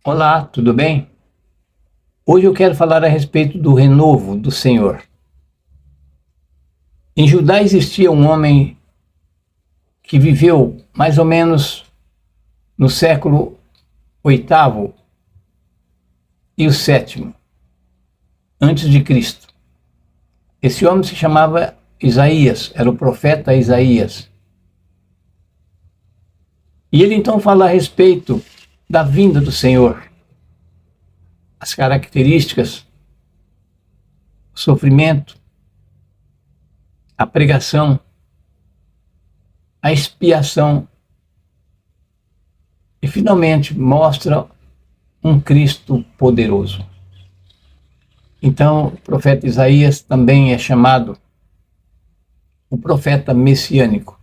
Olá, tudo bem? Hoje eu quero falar a respeito do renovo do Senhor. Em Judá existia um homem que viveu mais ou menos no século oitavo e o sétimo, antes de Cristo. Esse homem se chamava Isaías, era o profeta Isaías. E ele então fala a respeito da vinda do Senhor, as características, o sofrimento, a pregação, a expiação e finalmente mostra um Cristo poderoso. Então, o profeta Isaías também é chamado o profeta messiânico.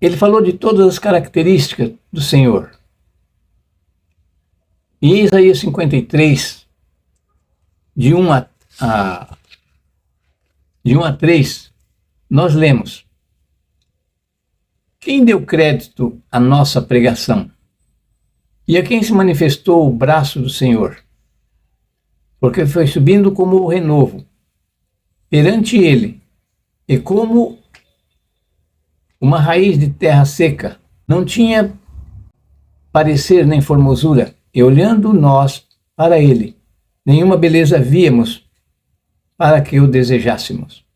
Ele falou de todas as características do Senhor. Em Isaías 53, de 1 a 3, nós lemos: quem deu crédito à nossa pregação? E a quem se manifestou o braço do Senhor? Porque foi subindo como o renovo perante ele, e como uma raiz de terra seca, não tinha parecer nem formosura, e olhando nós para ele, nenhuma beleza víamos para que o desejássemos.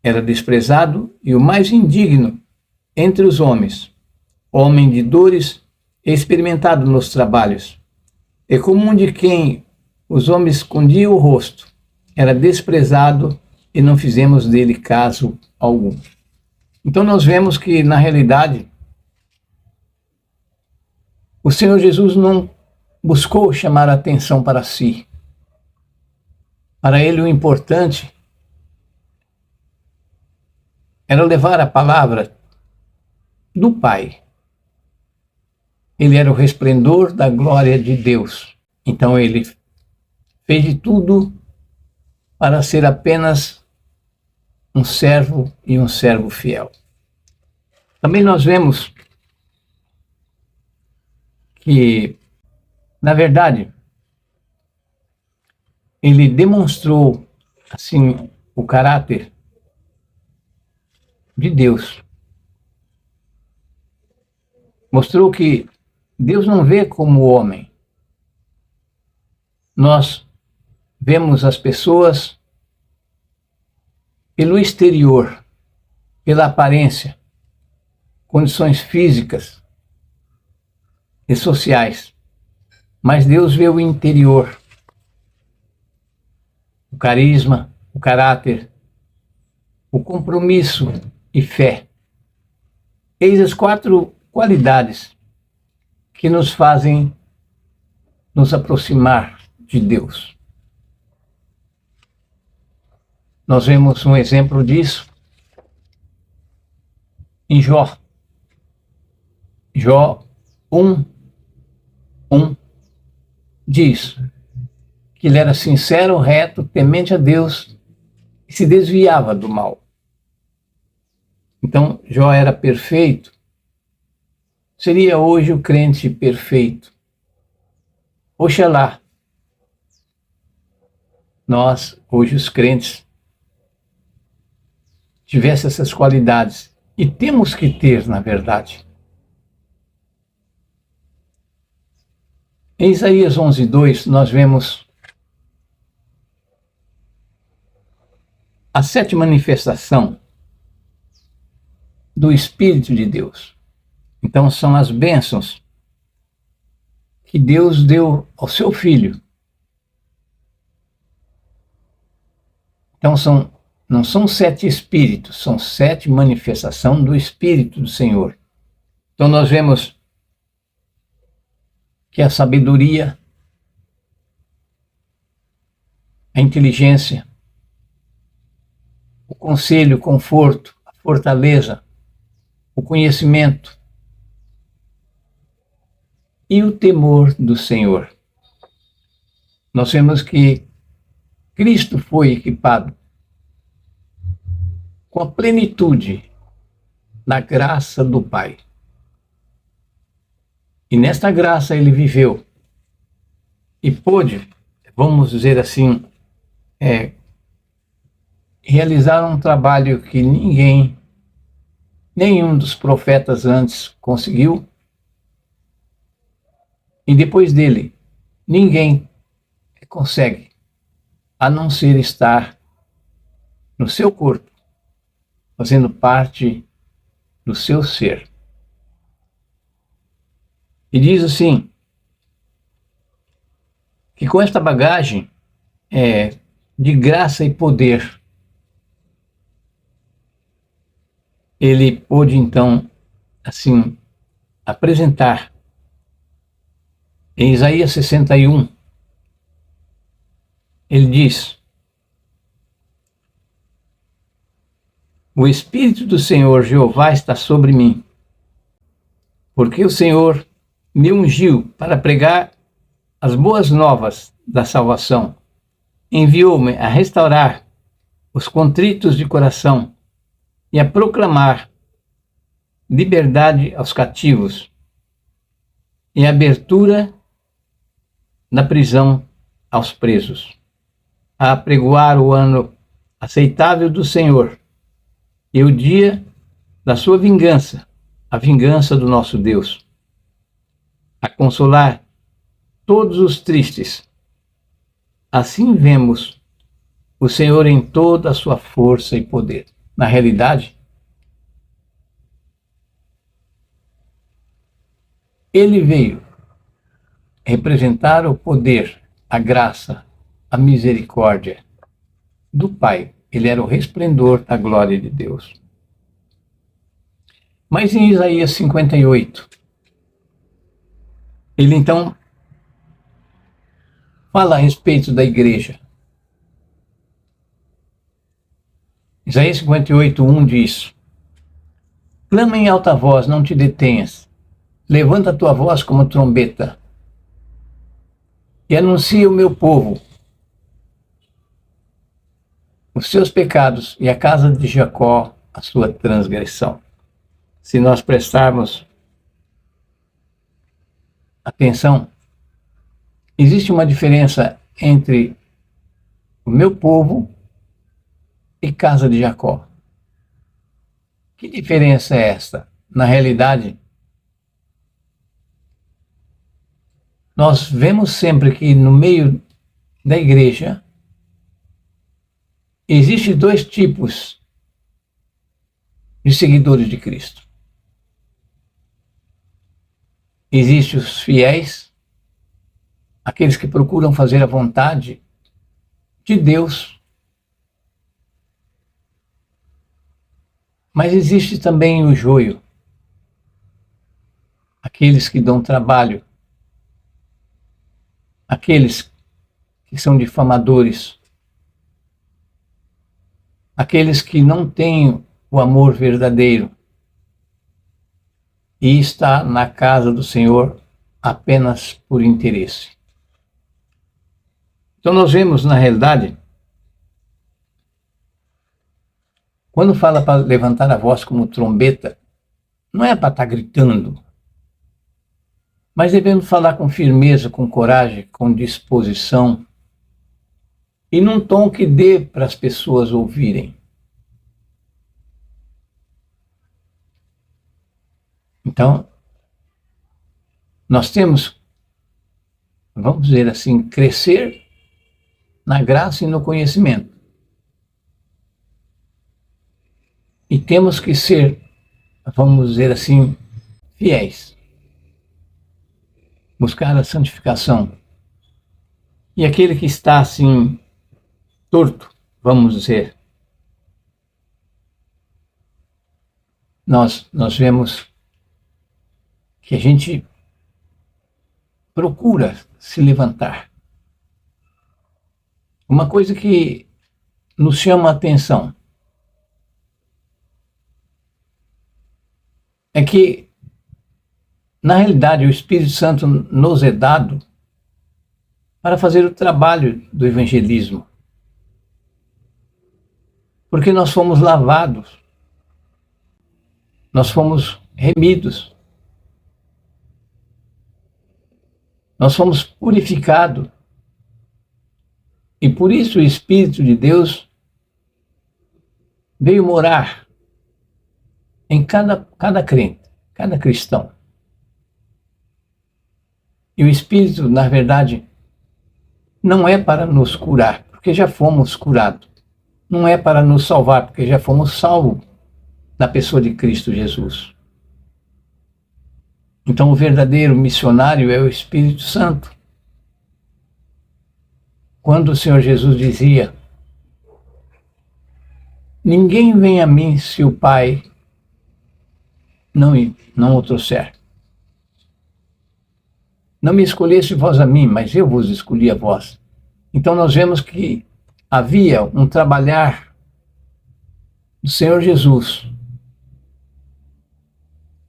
Era desprezado e o mais indigno entre os homens, homem de dores, experimentado nos trabalhos, e como um de quem os homens escondiam o rosto, era desprezado e não fizemos dele caso algum. Então nós vemos que, na realidade, o Senhor Jesus não buscou chamar a atenção para si. Para ele o importante era levar a palavra do Pai. Ele era o resplendor da glória de Deus. Então ele fez de tudo para ser apenas um servo e um servo fiel. Também nós vemos que, na verdade, ele demonstrou, assim, o caráter de Deus. Mostrou que Deus não vê como o homem. Nós vemos as pessoas pelo exterior, pela aparência, condições físicas e sociais. Mas Deus vê o interior, o carisma, o caráter, o compromisso e fé. Eis as 4 qualidades que nos fazem nos aproximar de Deus. Nós vemos um exemplo disso em Jó. Jó 1:1 diz que ele era sincero, reto, temente a Deus e se desviava do mal. Então, Jó era perfeito. Seria hoje o crente perfeito. Oxalá nós, hoje os crentes, tivesse essas qualidades, e temos que ter, na verdade. Em Isaías 11:2, nós vemos a 7ª manifestação do Espírito de Deus. Então, são as bênçãos que Deus deu ao seu Filho. Então, não são 7 espíritos, são 7 manifestações do Espírito do Senhor. Então nós vemos que a sabedoria, a inteligência, o conselho, o conforto, a fortaleza, o conhecimento e o temor do Senhor. Nós vemos que Cristo foi equipado com a plenitude da graça do Pai. E nesta graça ele viveu e pôde, vamos dizer assim, realizar um trabalho que nenhum dos profetas antes conseguiu, e depois dele, ninguém consegue, a não ser estar no seu corpo, fazendo parte do seu ser. E diz assim, que com esta bagagem de graça e poder, ele pôde então, assim, apresentar em Isaías 61, ele diz: o Espírito do Senhor Jeová está sobre mim, porque o Senhor me ungiu para pregar as boas novas da salvação. Enviou-me a restaurar os contritos de coração e a proclamar liberdade aos cativos e abertura da prisão aos presos, a apregoar o ano aceitável do Senhor e o dia da sua vingança, a vingança do nosso Deus, a consolar todos os tristes. Assim vemos o Senhor em toda a sua força e poder. Na realidade, ele veio representar o poder, a graça, a misericórdia do Pai. Ele era o resplendor da glória de Deus. Mas em Isaías 58, ele então fala a respeito da igreja. Isaías 58:1 diz: clama em alta voz, não te detenhas. Levanta a tua voz como trombeta e anuncia o meu povo os seus pecados e a casa de Jacó a sua transgressão. Se nós prestarmos atenção, existe uma diferença entre o meu povo e casa de Jacó. Que diferença é esta? Na realidade, nós vemos sempre que no meio da igreja existem dois tipos de seguidores de Cristo. Existem os fiéis, aqueles que procuram fazer a vontade de Deus. Mas existe também o joio, aqueles que dão trabalho, aqueles que são difamadores, aqueles que não têm o amor verdadeiro e está na casa do Senhor apenas por interesse. Então nós vemos, na realidade, quando fala para levantar a voz como trombeta, não é para estar gritando, mas devemos falar com firmeza, com coragem, com disposição, e num tom que dê para as pessoas ouvirem. Então, nós temos, vamos dizer assim, crescer na graça e no conhecimento. E temos que ser, vamos dizer assim, fiéis. Buscar a santificação. E aquele que está assim, torto, vamos dizer, nós vemos que a gente procura se levantar. Uma coisa que nos chama a atenção é que, na realidade, o Espírito Santo nos é dado para fazer o trabalho do evangelismo. Porque nós fomos lavados, nós fomos remidos. Nós fomos purificados. E por isso o Espírito de Deus veio morar em cada crente, cada cristão. E o Espírito, na verdade, não é para nos curar, porque já fomos curados. Não é para nos salvar, porque já fomos salvos na pessoa de Cristo Jesus. Então o verdadeiro missionário é o Espírito Santo. Quando o Senhor Jesus dizia: ninguém vem a mim se o Pai não o trouxer. Não me escolheste vós a mim, mas eu vos escolhi a vós. Então nós vemos que havia um trabalhar do Senhor Jesus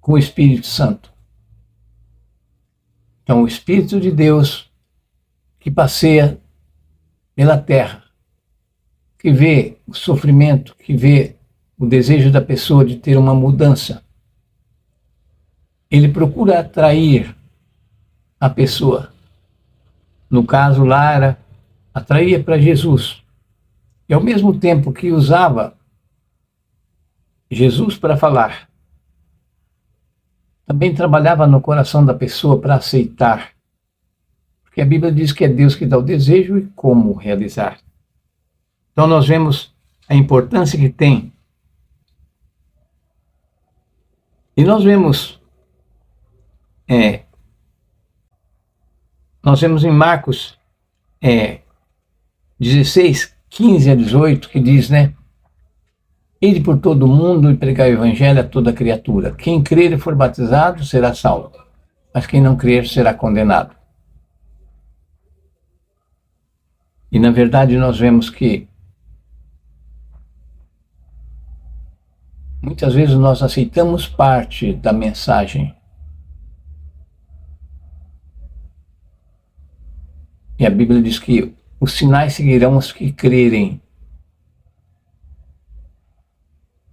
com o Espírito Santo. Então o Espírito de Deus que passeia pela terra, que vê o sofrimento, que vê o desejo da pessoa de ter uma mudança, ele procura atrair a pessoa. No caso lá era atraía para Jesus. E ao mesmo tempo que usava Jesus para falar, também trabalhava no coração da pessoa para aceitar. Porque a Bíblia diz que é Deus que dá o desejo e como realizar. Então nós vemos a importância que tem. E nós vemos em Marcos 16, 15 a 18, que diz, né? Ide por todo o mundo e pregai o evangelho a toda criatura. Quem crer e for batizado será salvo, mas quem não crer será condenado. E na verdade nós vemos que muitas vezes nós aceitamos parte da mensagem. E a Bíblia diz que os sinais seguirão os que crerem.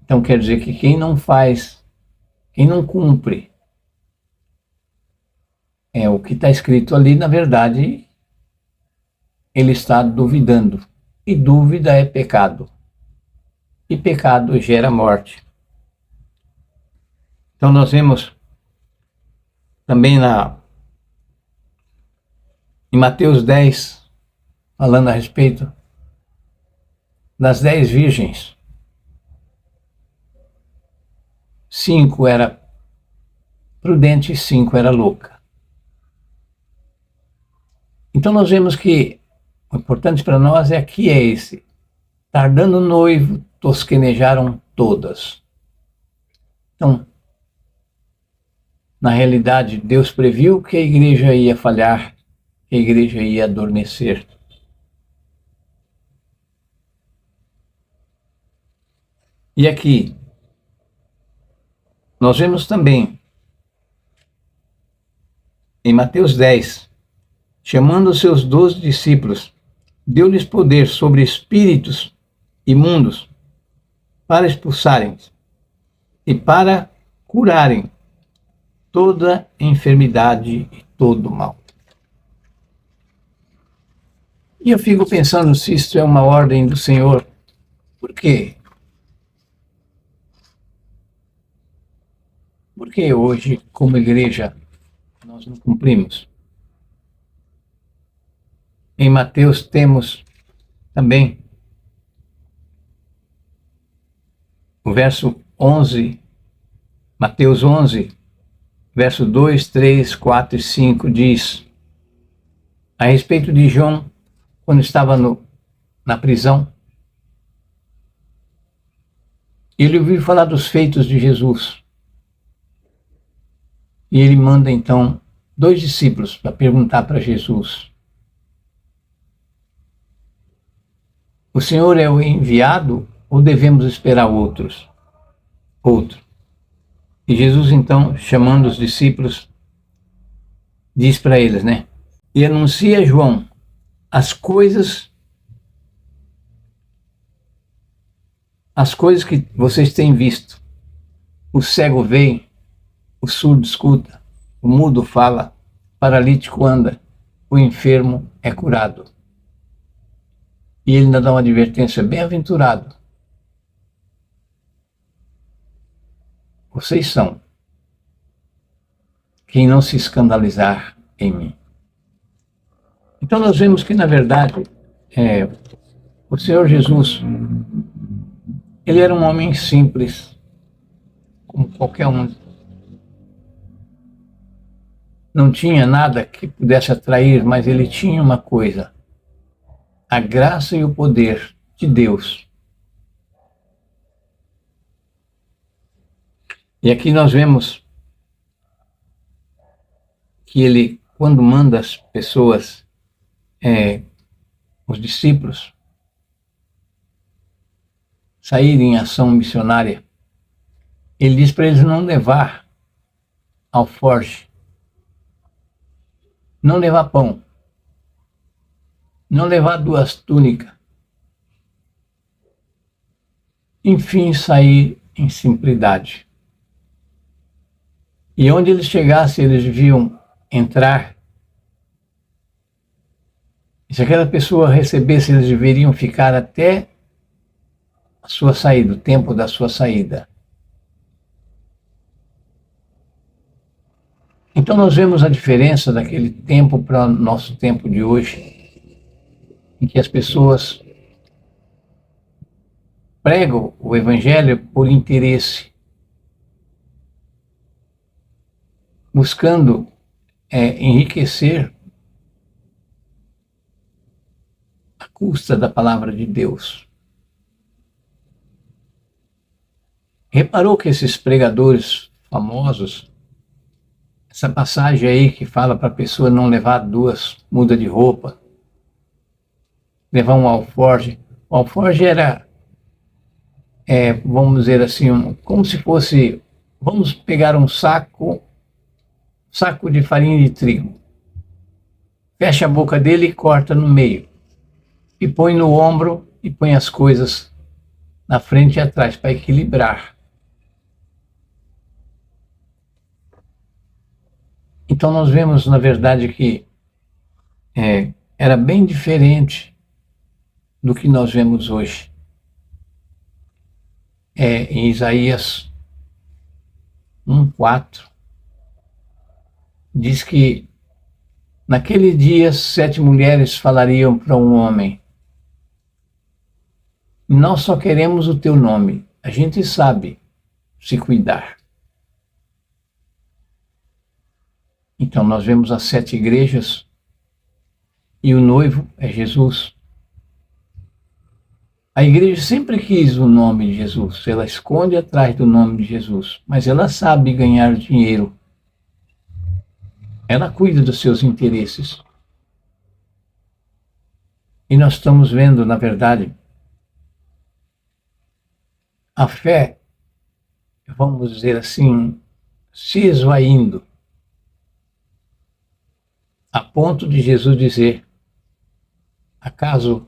Então quer dizer que quem não faz, quem não cumpre, o que está escrito ali, na verdade, ele está duvidando. E dúvida é pecado. E pecado gera morte. Então nós vemos também em Mateus 10, falando a respeito das 10 virgens. 5 era prudente e 5 era louca. Então nós vemos que o importante para nós aqui é esse. Tardando o noivo, tosquenejaram todas. Então, na realidade, Deus previu que a igreja ia falhar, que a igreja ia adormecer. E aqui, nós vemos também, em Mateus 10, chamando os seus 12 discípulos, deu-lhes poder sobre espíritos imundos para expulsarem e para curarem toda enfermidade e todo mal. E eu fico pensando se isso é uma ordem do Senhor. Por quê? Por que hoje, como igreja, nós não cumprimos? Em Mateus temos também o verso 11, Mateus 11, verso 2, 3, 4 e 5 diz a respeito de João, quando estava na prisão, ele ouviu falar dos feitos de Jesus. E ele manda então 2 discípulos para perguntar para Jesus: o Senhor é o enviado ou devemos esperar outro? E Jesus então, chamando os discípulos, diz para eles, né? E anuncia a João as coisas que vocês têm visto. O cego vê, o surdo escuta, o mudo fala, o paralítico anda, o enfermo é curado. E ele ainda dá uma advertência: bem-aventurado vocês são quem não se escandalizar em mim. Então nós vemos que, na verdade, o Senhor Jesus, ele era um homem simples, como qualquer um. Não tinha nada que pudesse atrair, mas ele tinha uma coisa: a graça e o poder de Deus. E aqui nós vemos que ele, quando manda as pessoas, os discípulos, saírem em ação missionária, ele diz para eles não levar alforje, não levar pão, não levar 2 túnicas. Enfim, sair em simplicidade. E onde eles chegassem, eles deviam entrar. E se aquela pessoa recebesse, eles deveriam ficar até a sua saída, o tempo da sua saída. Então nós vemos a diferença daquele tempo para o nosso tempo de hoje, em que as pessoas pregam o Evangelho por interesse, buscando enriquecer à custa da palavra de Deus. Reparou que esses pregadores famosos, essa passagem aí que fala para a pessoa não levar 2 mudas de roupa, levar um alforje. O alforje era, vamos dizer assim, como se fosse, vamos pegar um saco de farinha de trigo, fecha a boca dele e corta no meio, e põe no ombro e põe as coisas na frente e atrás para equilibrar. Então nós vemos, na verdade, que era bem diferente do que nós vemos hoje. Em Isaías 1:4, diz que naquele dia 7 mulheres falariam para um homem: nós só queremos o teu nome, a gente sabe se cuidar. Então nós vemos as 7 igrejas e o noivo é Jesus. A igreja sempre quis o nome de Jesus, ela esconde atrás do nome de Jesus, mas ela sabe ganhar dinheiro. Ela cuida dos seus interesses. E nós estamos vendo, na verdade, a fé, vamos dizer assim, se esvaindo, a ponto de Jesus dizer: acaso,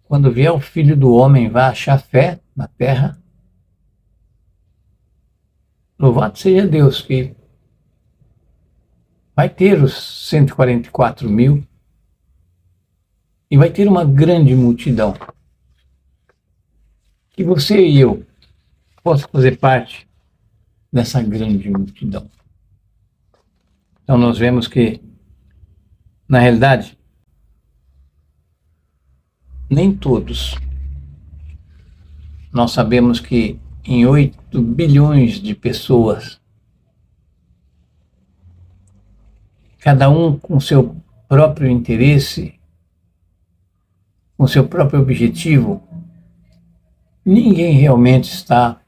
quando vier o Filho do Homem, vai achar fé na terra? Louvado seja Deus, que vai ter os 144 mil e vai ter uma grande multidão. Que você e eu possam fazer parte dessa grande multidão. Então nós vemos que, na realidade, nem todos. Nós sabemos que em 8 bilhões de pessoas, cada um com seu próprio interesse, com seu próprio objetivo, ninguém realmente está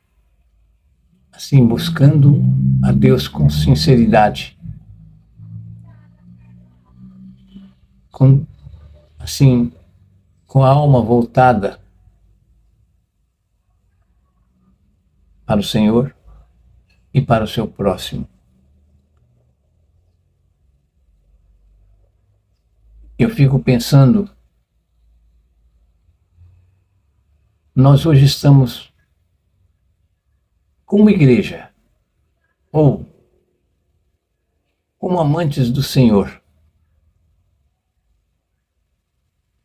assim buscando a Deus com sinceridade, com a alma voltada para o Senhor e para o seu próximo. Eu fico pensando, nós hoje estamos como igreja, ou como amantes do Senhor,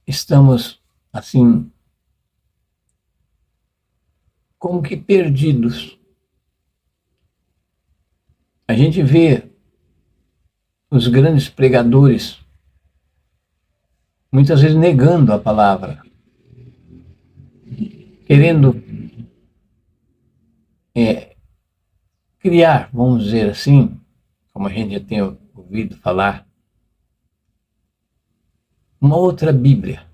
estamos, assim, como que perdidos. A gente vê os grandes pregadores muitas vezes negando a palavra, querendo criar, vamos dizer assim, como a gente já tem ouvido falar, uma outra Bíblia,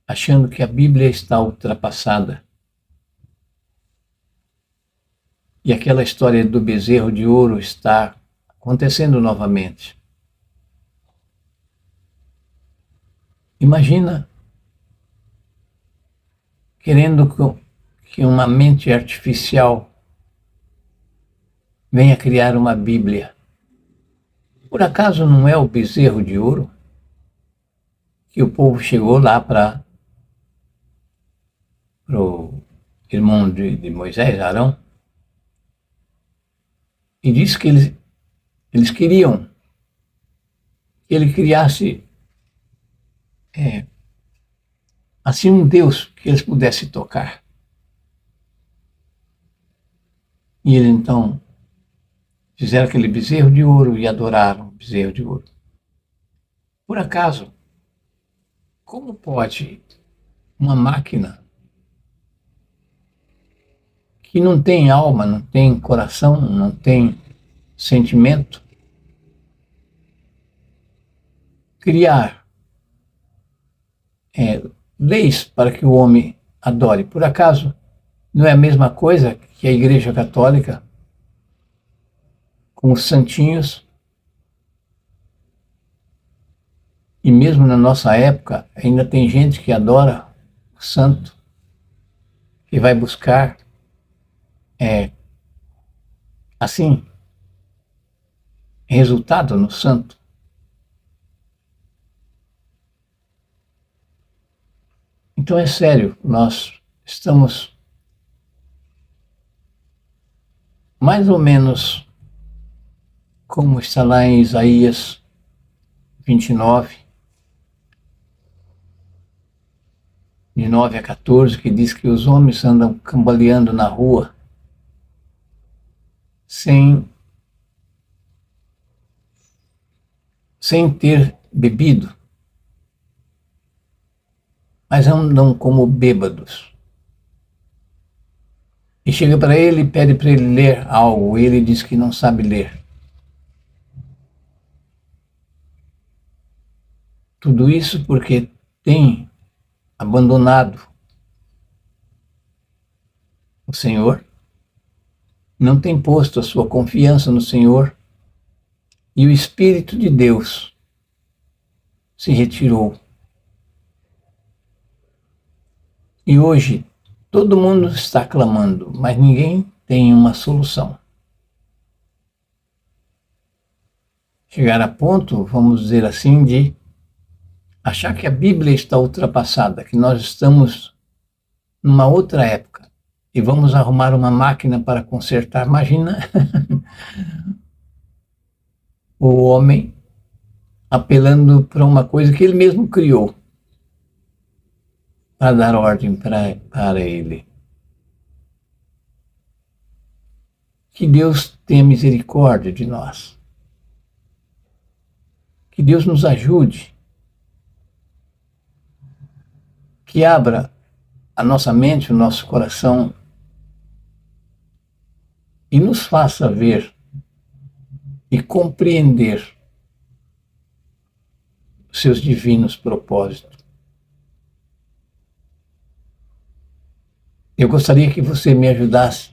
achando que a Bíblia está ultrapassada. E aquela história do bezerro de ouro está acontecendo novamente. Imagina querendo que uma mente artificial venha criar uma Bíblia. Por acaso não é o bezerro de ouro que o povo chegou lá para o irmão de Moisés, Arão, e disse que eles queriam que ele criasse assim um Deus que eles pudessem tocar. E eles então fizeram aquele bezerro de ouro e adoraram o bezerro de ouro. Por acaso, como pode uma máquina que não tem alma, não tem coração, não tem sentimento, criar leis para que o homem adore? Por acaso, não é a mesma coisa que a Igreja Católica, com os santinhos, e mesmo na nossa época, ainda tem gente que adora o santo, que vai buscar, assim, resultado no santo. Então é sério, nós estamos mais ou menos como está lá em Isaías 29, de 9 a 14, que diz que os homens andam cambaleando na rua sem ter bebido, mas andam como bêbados. E chega para ele e pede para ele ler algo, e ele diz que não sabe ler. Tudo isso porque tem abandonado o Senhor, não tem posto a sua confiança no Senhor, e o Espírito de Deus se retirou. E hoje todo mundo está clamando, mas ninguém tem uma solução. Chegar a ponto, vamos dizer assim, de achar que a Bíblia está ultrapassada, que nós estamos numa outra época e vamos arrumar uma máquina para consertar. Imagina o homem apelando para uma coisa que ele mesmo criou para dar ordem para ele. Que Deus tenha misericórdia de nós. Que Deus nos ajude. Que abra a nossa mente, o nosso coração e nos faça ver e compreender seus divinos propósitos. Eu gostaria que você me ajudasse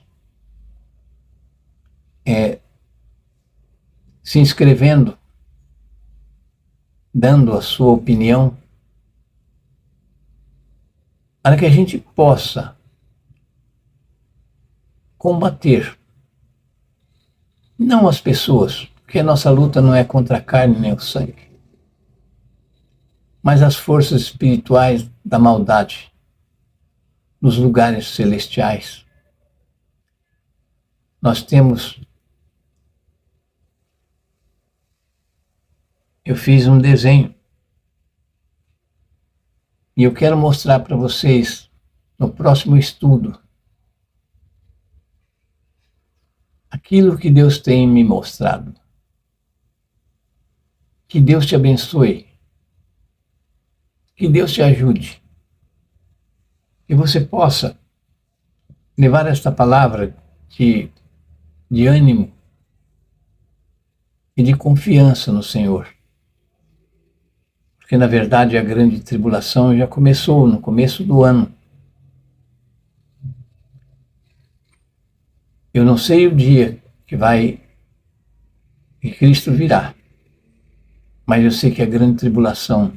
se inscrevendo, dando a sua opinião, para que a gente possa combater, não as pessoas, porque a nossa luta não é contra a carne nem o sangue, mas as forças espirituais da maldade nos lugares celestiais. Nós temos... Eu fiz um desenho E eu quero mostrar para vocês, no próximo estudo, aquilo que Deus tem me mostrado. Que Deus te abençoe. Que Deus te ajude. Que você possa levar esta palavra de ânimo e de confiança no Senhor. Porque, na verdade, a grande tribulação já começou no começo do ano. Eu não sei o dia que Cristo virá, mas eu sei que a grande tribulação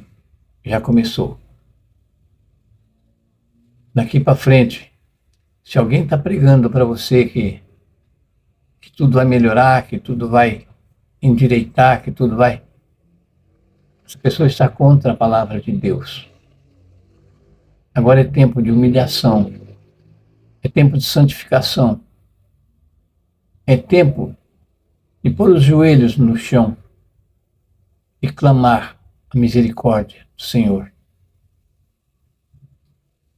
já começou. Daqui para frente, se alguém está pregando para você que tudo vai melhorar, que tudo vai endireitar, que tudo vai... Essa pessoa está contra a palavra de Deus. Agora é tempo de humilhação. É tempo de santificação. É tempo de pôr os joelhos no chão e clamar a misericórdia do Senhor.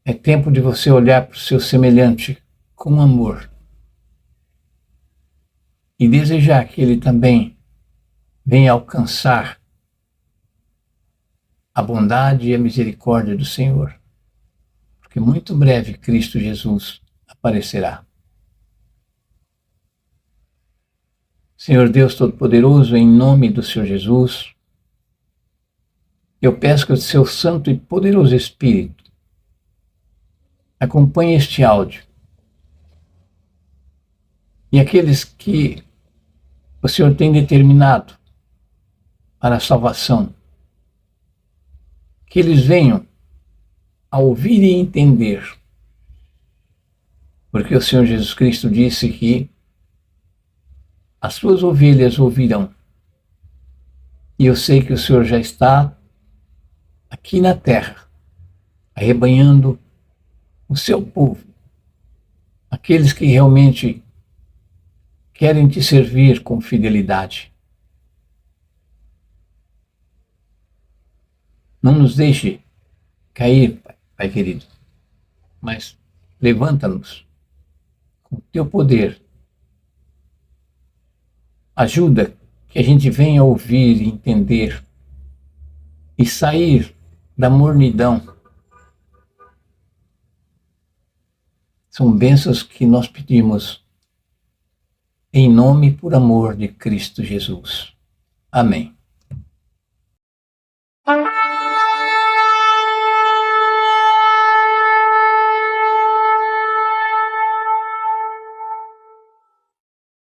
É tempo de você olhar para o seu semelhante com amor e desejar que ele também venha alcançar a bondade e a misericórdia do Senhor, porque muito breve Cristo Jesus aparecerá. Senhor Deus Todo-Poderoso, em nome do Senhor Jesus, eu peço que o seu Santo e Poderoso Espírito acompanhe este áudio e aqueles que o Senhor tem determinado para a salvação, que eles venham a ouvir e entender, porque o Senhor Jesus Cristo disse que as suas ovelhas ouvirão. E eu sei que o Senhor já está aqui na terra, arrebanhando o seu povo, aqueles que realmente querem te servir com fidelidade. Não nos deixe cair, Pai querido, mas levanta-nos com o teu poder. Ajuda que a gente venha ouvir e entender e sair da mornidão. São bênçãos que nós pedimos em nome e por amor de Cristo Jesus. Amém.